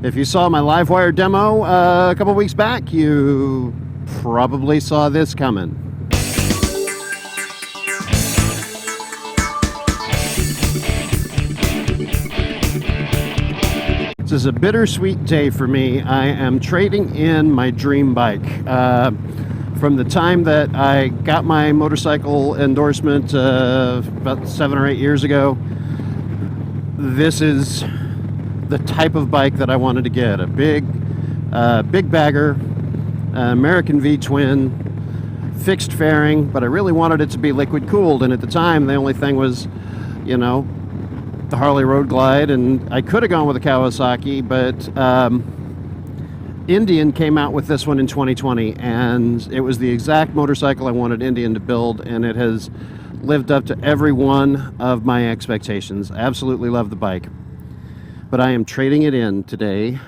If you saw my LiveWire demo a couple weeks back, you probably saw this coming. This is a bittersweet day for me. I am trading in my dream bike. From the time that I got my motorcycle endorsement about 7 or 8 years ago, this is the type of bike that I wanted to get. A big bagger, American V-twin, fixed fairing, but I really wanted it to be liquid cooled, and at the time the only thing was, you know, the Harley Road Glide, and I could have gone with a Kawasaki, but Indian came out with this one in 2020, and it was the exact motorcycle I wanted Indian to build, and it has lived up to every one of my expectations. Absolutely love the bike. But I am trading it in today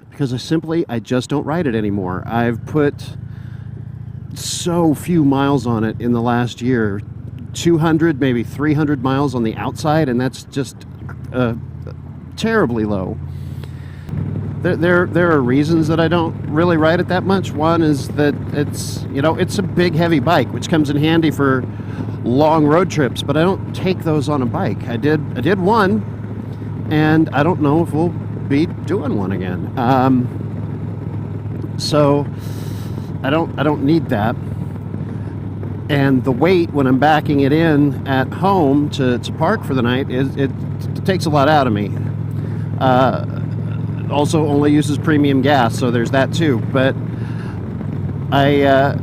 because I just don't ride it anymore. I've put so few miles on it in the last year, 200, maybe 300 miles on the outside, and that's just terribly low. There are reasons that I don't really ride it that much. One is that it's a big, heavy bike, which comes in handy for long road trips, but I don't take those on a bike. I did one, and I don't know if we'll be doing one again. So I don't need that. And the weight when I'm backing it in at home to park for the night it takes a lot out of me. Also only uses premium gas, so there's that too. But I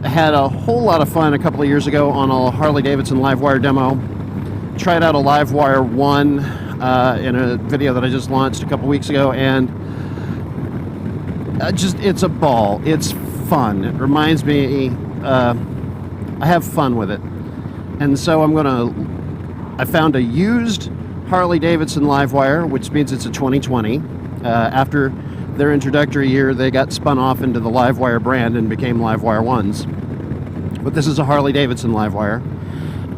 had a whole lot of fun a couple of years ago on a Harley Davidson LiveWire demo. Tried out a LiveWire 1 in a video that I just launched a couple weeks ago, and it's a ball. It's fun. It reminds me, I have fun with it. And so I found a used Harley Davidson LiveWire, which means it's a 2020. After their introductory year, they got spun off into the LiveWire brand and became LiveWire 1s. But this is a Harley Davidson LiveWire.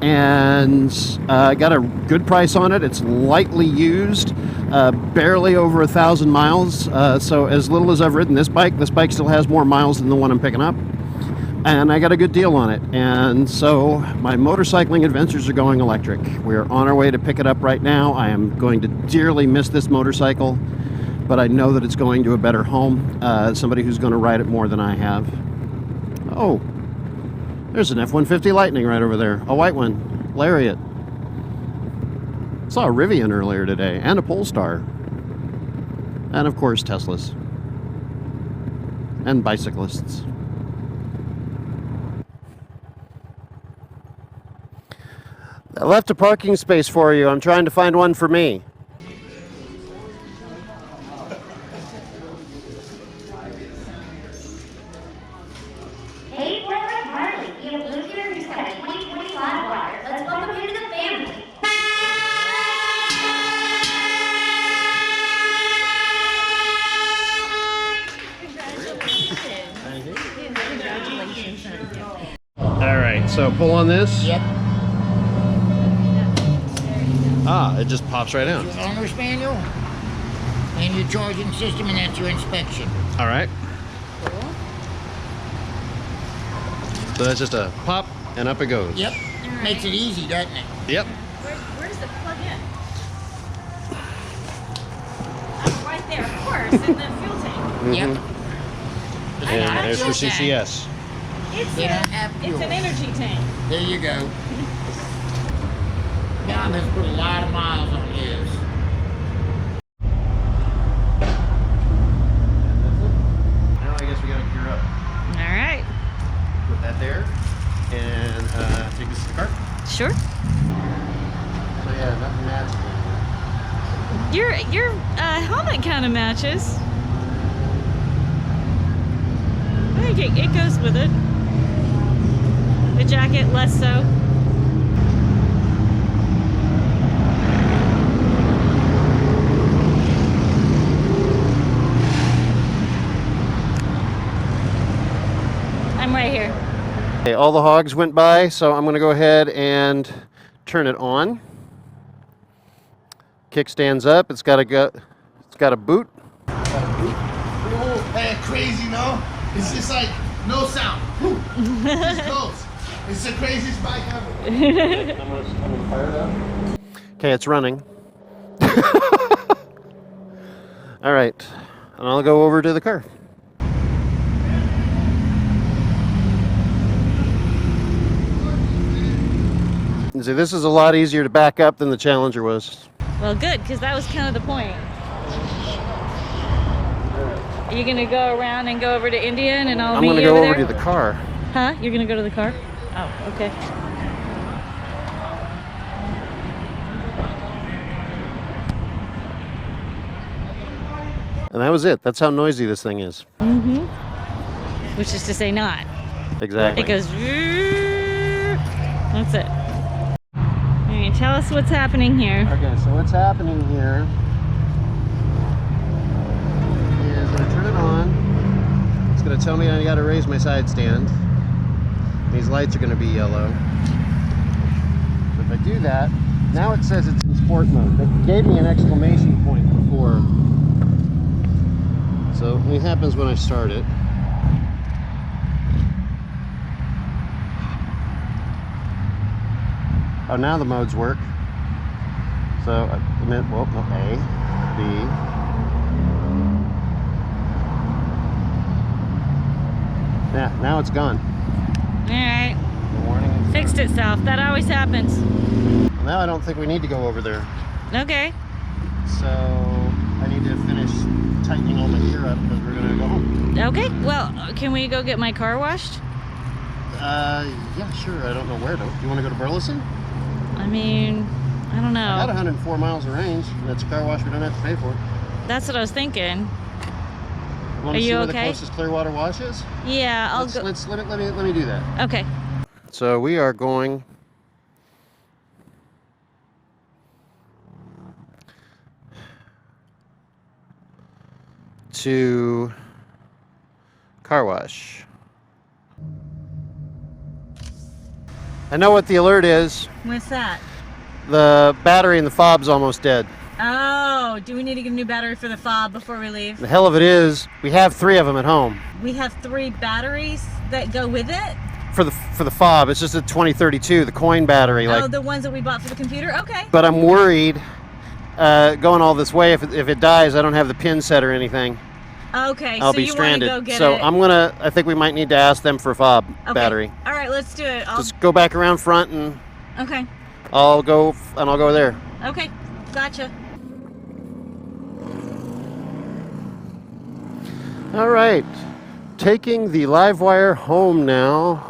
And I got a good price on it. It's lightly used, barely over 1,000 miles. So as little as I've ridden this bike still has more miles than the one I'm picking up. And I got a good deal on it. And so my motorcycling adventures are going electric. We're on our way to pick it up right now. I am going to dearly miss this motorcycle, but I know that it's going to a better home. Somebody who's going to ride it more than I have. Oh, there's an F-150 Lightning right over there. A white one. Lariat. Saw a Rivian earlier today, and a Polestar. And of course, Teslas. And bicyclists. I left a parking space for you. I'm trying to find one for me. Hey, we're at Harley. We have Luke here who's got a 2020 LiveWire. Let's welcome him to the family. Congratulations. All right, so pull on this. Yep. Ah, it just pops right out. Your owner's manual and your charging system, and that's your inspection. All right. So that's just a pop, and up it goes. Yep. Right. Makes it easy, doesn't it? Yep. Where does it plug in? Oh, right there, of course, in the fuel tank. Yep. And there's for fuel tank. CCS. They don't have It's fuel. an energy tank. There you go. John has put a lot of miles on his. Now I guess we gotta gear up. All right. Put that there, and take this to the cart. Sure. So yeah, nothing matches. Your helmet kind of matches. I think it goes with it. The jacket less so. I'm right here. Okay, all the hogs went by, so I'm going to go ahead and turn it on. Kickstand's up. It's got a boot. crazy, no? It's just like no sound. It just goes. It's the craziest bike ever. I'm gonna fire that. Okay, it's running. All right, and I'll go over to the car. See, this is a lot easier to back up than the Challenger was. Well, good, because that was kind of the point. Are you gonna go around and go over to Indian, and I'll I'm meet gonna you go over over there? to the car. Huh? You're gonna go to the car? Oh, okay. And that was it. That's how noisy this thing is. Mm-hmm. Which is to say not. Exactly. It goes... That's it. All right, tell us what's happening here. Okay, so what's happening here is when I turn it on, it's going to tell me I got to raise my side stand. These lights are going to be yellow. So if I do that, now it says it's in sport mode. It gave me an exclamation point before. So it happens when I start it. Oh, now the modes work. So, well, no, A, B. Yeah, now it's gone. All right. The warning. Fixed itself. That always happens. Now I don't think we need to go over there. Okay. So I need to finish tightening all my gear up because we're gonna go home. Okay. Well, can we go get my car washed? Yeah, sure. I don't know where to. Do you want to go to Burleson? I mean, I don't know. I got 104 miles of range. That's a car wash we don't have to pay for. That's what I was thinking. Want Are to see you where okay? the closest Clearwater wash is? Yeah, I'll go. Let me do that. Okay. So we are going to car wash. I know what the alert is. What's that? The battery in the fob's almost dead. Oh, do we need to get a new battery for the fob before we leave? The hell of it is, we have 3 of them at home. We have 3 batteries that go with it? For the fob, it's just a 2032, the coin battery. Oh, Like, the ones that we bought for the computer? Okay. but I'm worried going all this way, if it dies, I don't have the pin set or anything. Okay, I'll so be you stranded. want to go get So it? I think we might need to ask them for a fob battery. All right, let's do it. Just go back around front and Okay. I'll go there. Okay, gotcha. All right, taking the LiveWire home now.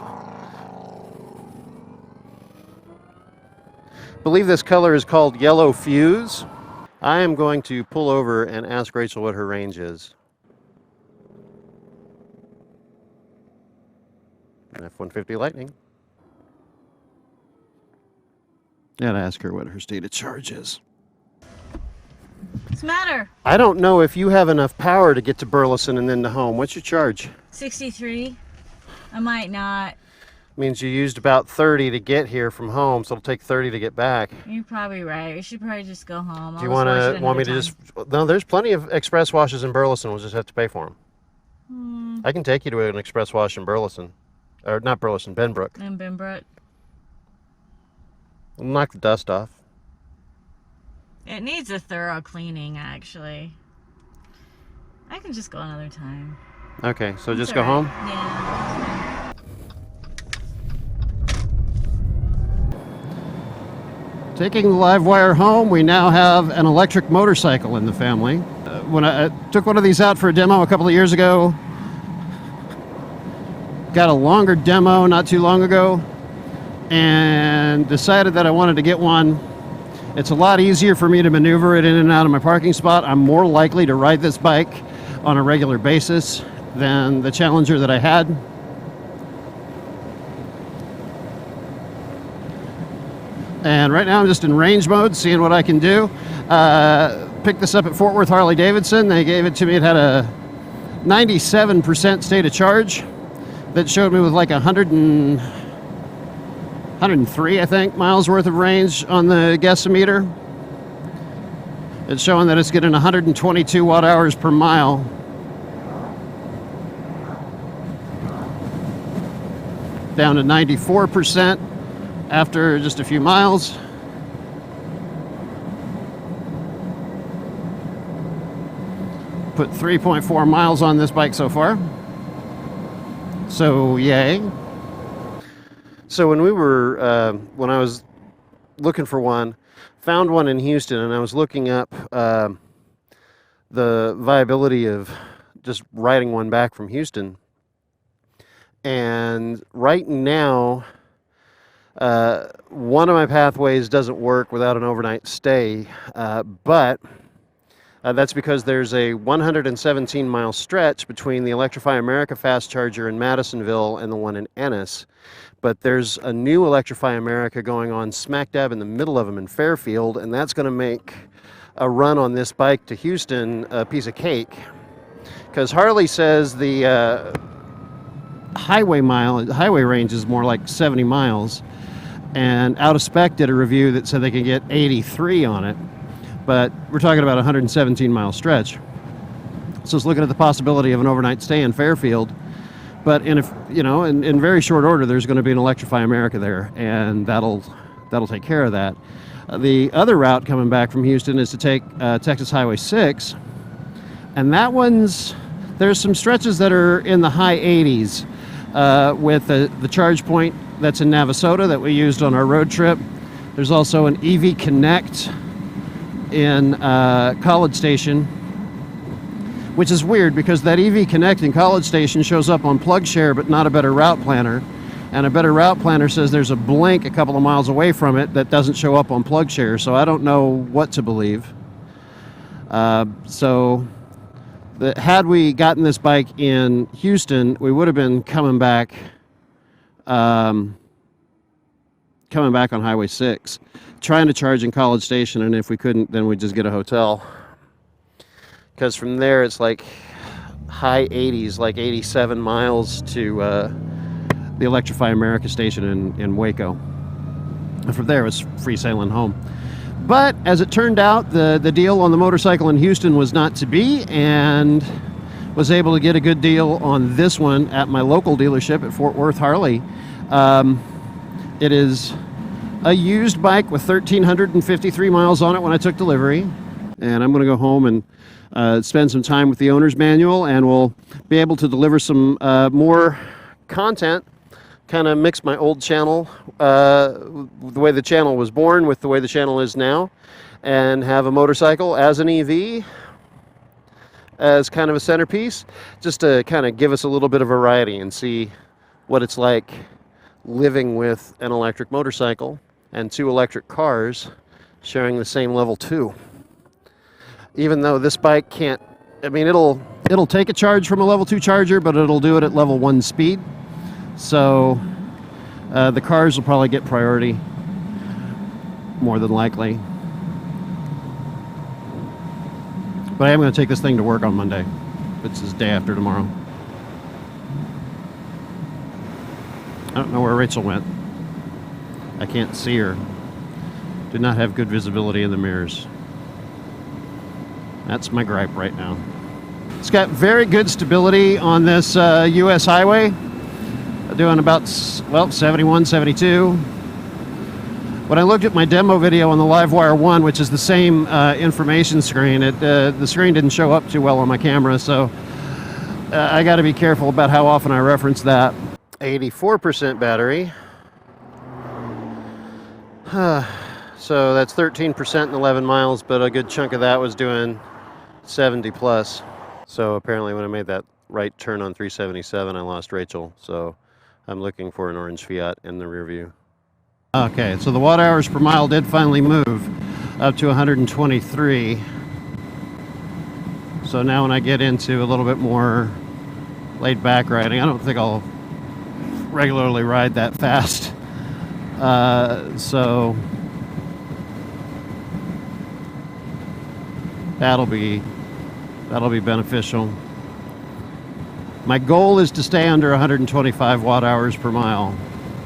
I believe this color is called Yellow Fuse. I am going to pull over and ask Rachel what her range is. An F-150 Lightning. And ask her what her state of charge is. What's the matter? I don't know if you have enough power to get to Burleson and then to home. What's your charge? 63. I might not. Means you used about 30 to get here from home, so it'll take 30 to get back. You're probably right. We should probably just go home. Do you want me to just... No, there's plenty of express washes in Burleson. We'll just have to pay for them. I can take you to an express wash in Burleson. Or not Burleson, Benbrook. In Benbrook. We'll knock the dust off. It needs a thorough cleaning, actually. I can just go another time. Okay, so just It's go all right. home? Yeah. Taking the LiveWire home, we now have an electric motorcycle in the family. When I took one of these out for a demo a couple of years ago, got a longer demo not too long ago, and decided that I wanted to get one. It's a lot easier for me to maneuver it in and out of my parking spot. I'm more likely to ride this bike on a regular basis than the Challenger that I had. And right now I'm just in range mode, seeing what I can do. Picked this up at Fort Worth Harley Davidson. They gave it to me. It had a 97% state of charge that showed me with like 103, I think, miles worth of range on the guessometer. It's showing that it's getting 122 watt hours per mile. down to 94% after just a few miles. Put 3.4 miles on this bike so far. So yay. So when when I was looking for one, found one in Houston, and I was looking up the viability of just riding one back from Houston. And right now, one of my pathways doesn't work without an overnight stay, but that's because there's a 117-mile stretch between the Electrify America fast charger in Madisonville and the one in Ennis. But there's a new Electrify America going on smack dab in the middle of them in Fairfield, and that's going to make a run on this bike to Houston a piece of cake. Because Harley says the highway range is more like 70 miles, and Out of Spec did a review that said they can get 83 on it. But we're talking about a 117-mile stretch. So it's looking at the possibility of an overnight stay in Fairfield. But in very short order, there's going to be an Electrify America there, and that'll take care of that. The other route coming back from Houston is to take Texas Highway 6, and that there's some stretches that are in the high 80s with the charge point that's in Navasota that we used on our road trip. There's also an EV Connect in College Station, which is weird because that EV Connect in College Station shows up on PlugShare but not a Better Route Planner, and a Better Route Planner says there's a blink a couple of miles away from it that doesn't show up on PlugShare, so I don't know what to believe. Had we gotten this bike in Houston, we would have been coming back on Highway 6, trying to charge in College Station, and if we couldn't, then we'd just get a hotel. Because from there, it's like high 80s, like 87 miles to the Electrify America station in Waco. And from there, it was free sailing home. But as it turned out, the deal on the motorcycle in Houston was not to be, and was able to get a good deal on this one at my local dealership at Fort Worth Harley. It is a used bike with 1,353 miles on it when I took delivery. And I'm going to go home and spend some time with the owner's manual, and we'll be able to deliver some more content, kind of mix my old channel, the way the channel was born with the way the channel is now, and have a motorcycle as an EV as kind of a centerpiece, just to kind of give us a little bit of variety and see what it's like living with an electric motorcycle and two electric cars sharing the same level 2. Even though this bike can't, I mean, it'll take a charge from a level 2 charger, but it'll do it at level 1 speed. So the cars will probably get priority, more than likely. But I am going to take this thing to work on Monday. It's the day after tomorrow. I don't know where Rachel went. I can't see her. Do not have good visibility in the mirrors. That's my gripe right now. It's got very good stability on this US highway. Doing about, 71, 72. When I looked at my demo video on the LiveWire 1, which is the same information screen, the screen didn't show up too well on my camera, so I got to be careful about how often I reference that. 84% battery. So that's 13% in 11 miles, but a good chunk of that was doing 70 plus. So apparently when I made that right turn on 377, I lost Rachel. So I'm looking for an orange Fiat in the rear view. Okay, so the watt hours per mile did finally move up to 123. So now when I get into a little bit more laid back riding, I don't think I'll regularly ride that fast. So that'll be beneficial. My goal is to stay under 125 watt hours per mile.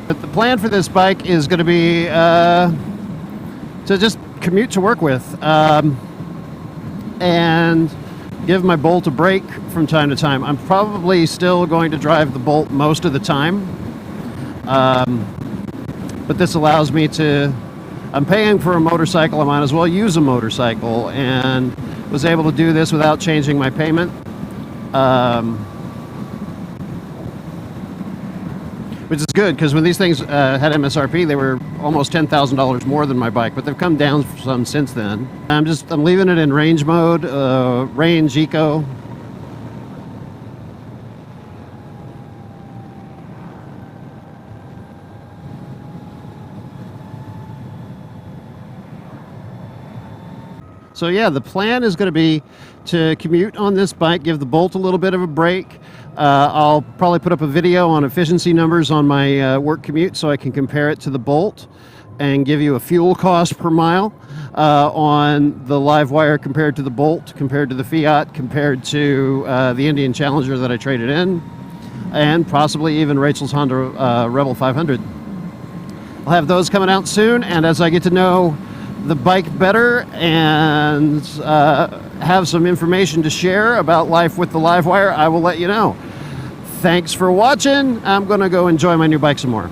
But the plan for this bike is going to be to just commute to work with and give my Bolt a break from time to time. I'm probably still going to drive the Bolt most of the time. But this allows me to, I'm paying for a motorcycle, I might as well use a motorcycle, and was able to do this without changing my payment. Which is good, because when these things had MSRP, they were almost $10,000 more than my bike, but they've come down some since then. I'm leaving it in range mode, range eco. So yeah, the plan is going to be to commute on this bike, give the Bolt a little bit of a break. I'll probably put up a video on efficiency numbers on my work commute so I can compare it to the Bolt and give you a fuel cost per mile on the LiveWire compared to the Bolt, compared to the Fiat, compared to the Indian Challenger that I traded in, and possibly even Rachel's Honda Rebel 500. I'll have those coming out soon, and as I get to know the bike better and have some information to share about life with the LiveWire, I will let you know. Thanks for watching. I'm going to go enjoy my new bike some more.